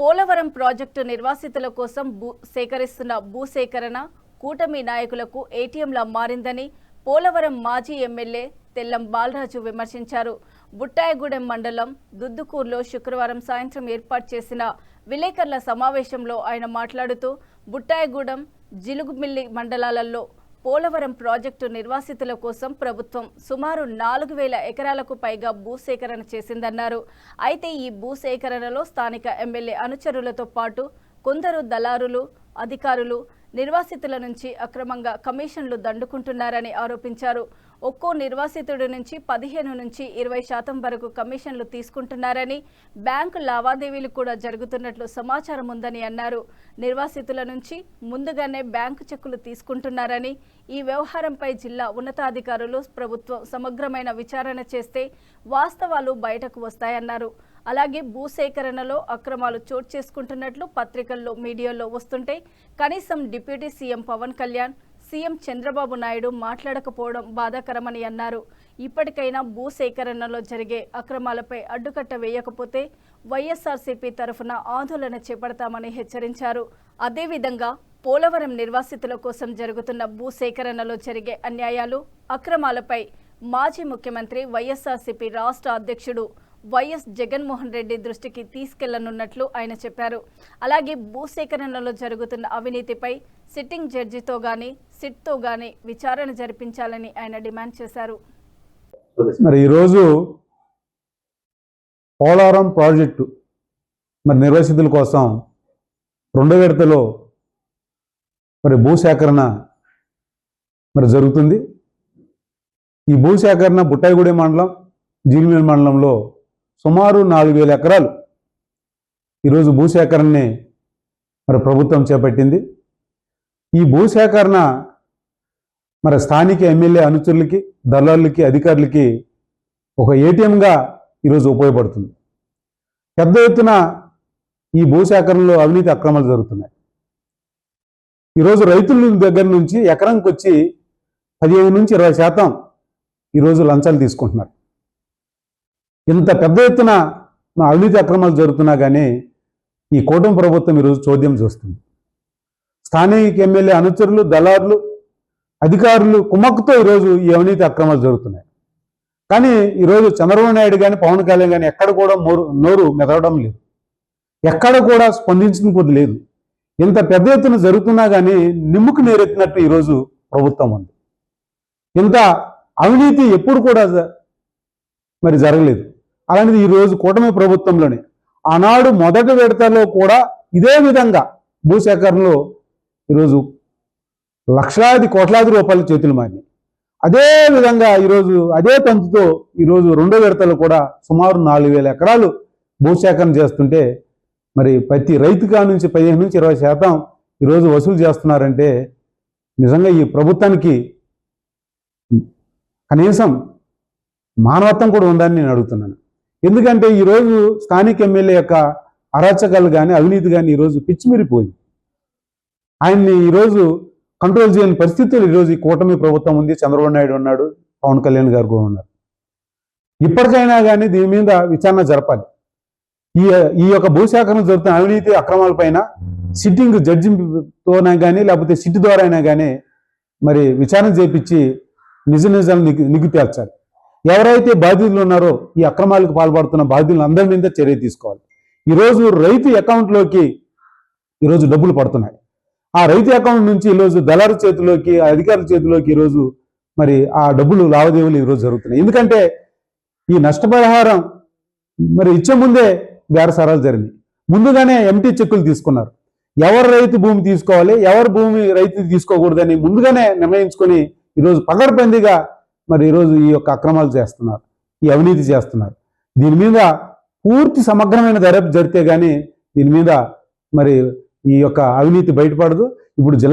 Polavaram project నిర్వాసితుల కోసం సేకరిస్తున్న భూసేకరణ కూటమి నాయకులకు ఏటీఎంలా మారిందని పోలవరం మాజీ ఎమ్మెల్యే తెల్లం బాలరాజు విమర్శించారు. బుట్టాయగూడెం మండలం దుద్దుకూరులో శుక్రవారం సాయంత్రం ఏర్పాటు చేసిన విలేకరుల సమావేశంలో ఆయన మాట్లాడుతూ బుట్టాయగూడెం, జిలుగుమిల్లి మండలాలలో పోలవరం ప్రాజెక్టు నిర్వాసితుల కోసం ప్రభుత్వం సుమారు 4000 ఎకరాలకు పైగా భూసేకరణ చేసిందన్నారు. అయితే ఈ భూసేకరణలో స్థానిక ఎమ్మెల్యే అనుచరులతో పాటు కొందరు దళారులు, అధికారులు నిర్వాసితుల నుంచి అక్రమంగా కమిషన్లు దండుకుంటున్నారని ఆరోపించారు. ఒక్కో నిర్వాసితుడి నుంచి 15 నుంచి 20% వరకు కమిషన్లు తీసుకుంటున్నారని, బ్యాంకు లావాదేవీలు కూడా జరుగుతున్నట్లు సమాచారం ఉందని అన్నారు. నిర్వాసితుల నుంచి ముందుగానే బ్యాంకు చెక్కులు తీసుకుంటున్నారని, ఈ వ్యవహారంపై జిల్లా ఉన్నతాధికారులు ప్రభుత్వం సమగ్రమైన విచారణ చేస్తే వాస్తవాలు బయటకు వస్తాయన్నారు. అలాగే భూసేకరణలో అక్రమాలు చోటు చేసుకుంటున్నట్లు పత్రికల్లో, మీడియాలో వస్తుంటే కనీసం deputy CM Pawan Kalyan, CM Chandrababu Naidu మాట్లాడకపోవడం బాధాకరమని అన్నారు. ఇప్పటికైనా భూసేకరణలో జరిగే అక్రమాలపై అడ్డుకట్ట వేయకపోతే వైఎస్ఆర్సీపీ తరఫున ఆందోళన చేపడతామని హెచ్చరించారు. అదేవిధంగా పోలవరం నిర్వాసితుల కోసం జరుగుతున్న భూసేకరణలో జరిగే అన్యాయాలు, అక్రమాలపై మాజీ ముఖ్యమంత్రి వైఎస్ఆర్సీపీ రాష్ట్ర అధ్యక్షుడు వైఎస్ జగన్మోహన్ రెడ్డి దృష్టికి తీసుకెళ్లనున్నట్లు ఆయన చెప్పారు. అలాగే భూసేకరణలో జరుగుతున్న అవినీతిపై సిట్టింగ్ జడ్జితో గాని, సిట్తో గాని విచారణ జరిపించాలని ఆయన డిమాండ్ చేశారు. మరి ఈరోజు పోలవరం ప్రాజెక్టు మరి నిర్వాసితుల కోసం 2వ విడతలో మరి భూసేకరణ మరి జరుగుతుంది. ఈ భూసేకరణ బుట్టాయగూడెం మండలం, జిలుగుమిల్లి మండలంలో సుమారు 4000 ఎకరాలు ఈరోజు భూసేకరణని మరి ప్రభుత్వం చేపట్టింది. ఈ భూసేకరణ మరి స్థానిక ఎమ్మెల్యే అనుచరులకి, దళారులకి, అధికారులకి ఒక ఏటీఎంగా ఈరోజు ఉపయోగపడుతుంది. పెద్ద ఎత్తున ఈ భూసేకరణలో అవినీతి అక్రమాలు జరుగుతున్నాయి. ఈరోజు రైతుల దగ్గర నుంచి ఎకరానికి వచ్చి 15 నుంచి 20% ఈరోజు లంచాలు తీసుకుంటున్నారు. ఇంత పెద్ద ఎత్తున అవినీతి అక్రమాలు జరుగుతున్నా కానీ ఈ కూటమి ప్రభుత్వం ఈరోజు చోద్యం చూస్తుంది. స్థానిక ఎమ్మెల్యే అనుచరులు, దళారులు, అధికారులు కుమ్మక్కుతో ఈరోజు ఈ అవినీతి అక్రమాలు జరుగుతున్నాయి. కానీ ఈరోజు చంద్రబాబు నాయుడు కానీ, పవన్ కళ్యాణ్ కానీ ఎక్కడ కూడా నోరు మెదవడం లేదు, ఎక్కడ కూడా స్పందించడం లేదు. ఇంత పెద్ద ఎత్తున జరుగుతున్నా కానీ నిమ్ముకు నీరెత్తినట్టు ఈరోజు ప్రభుత్వం ఉంది. ఇంత అవినీతి ఎప్పుడు కూడా మరి జరగలేదు. అలాంటిది ఈరోజు కూటమి ప్రభుత్వంలోనే ఆనాడు మొదటి విడతలో కూడా ఇదే విధంగా భూసేకరణలో ఈరోజు లక్షలాది కోట్లాది రూపాయల చేతులు మారినాయి. అదే విధంగా ఈరోజు అదే తంతుతో ఈరోజు 2వ విడతలో కూడా సుమారు 4000 ఎకరాలు భూసేకరణ చేస్తుంటే మరి ప్రతి రైతు కాడ నుంచి 15 నుంచి 20% ఈరోజు వసూలు చేస్తున్నారంటే నిజంగా ఈ ప్రభుత్వానికి కనీసం మానవత్వం కూడా ఉందని నేను అడుగుతున్నాను. ఎందుకంటే ఈరోజు స్థానిక ఎమ్మెల్యే యొక్క అరాచకాలు కానీ, అవినీతి కానీ ఈరోజు పిచ్చిమిరిపోయింది. ఆయన్ని ఈరోజు కంట్రోల్ చేయని పరిస్థితులు ఈరోజు ఈ కూటమి ప్రభుత్వం ఉంది. చంద్రబాబు నాయుడు ఉన్నాడు, పవన్ కళ్యాణ్ గారు కూడా ఉన్నారు. ఇప్పటికైనా కానీ దీని మీద విచారణ జరపాలి. ఈ యొక్క భూసేకరణ జరుగుతున్న అవినీతి అక్రమాలపైన సిట్టింగ్ జడ్జితోనే కానీ, లేకపోతే సిట్ ద్వారా అయినా కానీ మరి విచారణ చేపించి నిజాలు నిగ్గు తేల్చాలి. ఎవరైతే బాధితులు ఉన్నారో ఈ అక్రమాలకు పాల్పడుతున్న బాధితులు అందరి మీద చర్య తీసుకోవాలి. ఈరోజు రైతు అకౌంట్లోకి ఈరోజు డబ్బులు పడుతున్నాయి. ఆ రైతు అకౌంట్ నుంచి ఈరోజు దళారు చేతిలోకి, అధికారుల చేతిలోకి ఈరోజు మరి ఆ డబ్బులు లావాదేవీలు ఈరోజు జరుగుతున్నాయి. ఎందుకంటే ఈ నష్టపరిహారం మరి ఇచ్చే ముందే బేరసారాలు జరిగినాయి. ముందుగానే ఎంటీ చెక్కులు తీసుకున్నారు. ఎవరు రైతు భూమి తీసుకోవాలి, ఎవరు భూమి రైతు తీసుకోకూడదని ముందుగానే నిర్ణయించుకొని ఈరోజు పగడబందీగా మరి ఈరోజు ఈ యొక్క అక్రమాలు చేస్తున్నారు, ఈ అవినీతి చేస్తున్నారు. దీని మీద పూర్తి సమగ్రమైన దర్యాప్తు జరిగితే కానీ దీని మీద మరి ఈ యొక్క అవినీతి బయటపడదు. ఇప్పుడు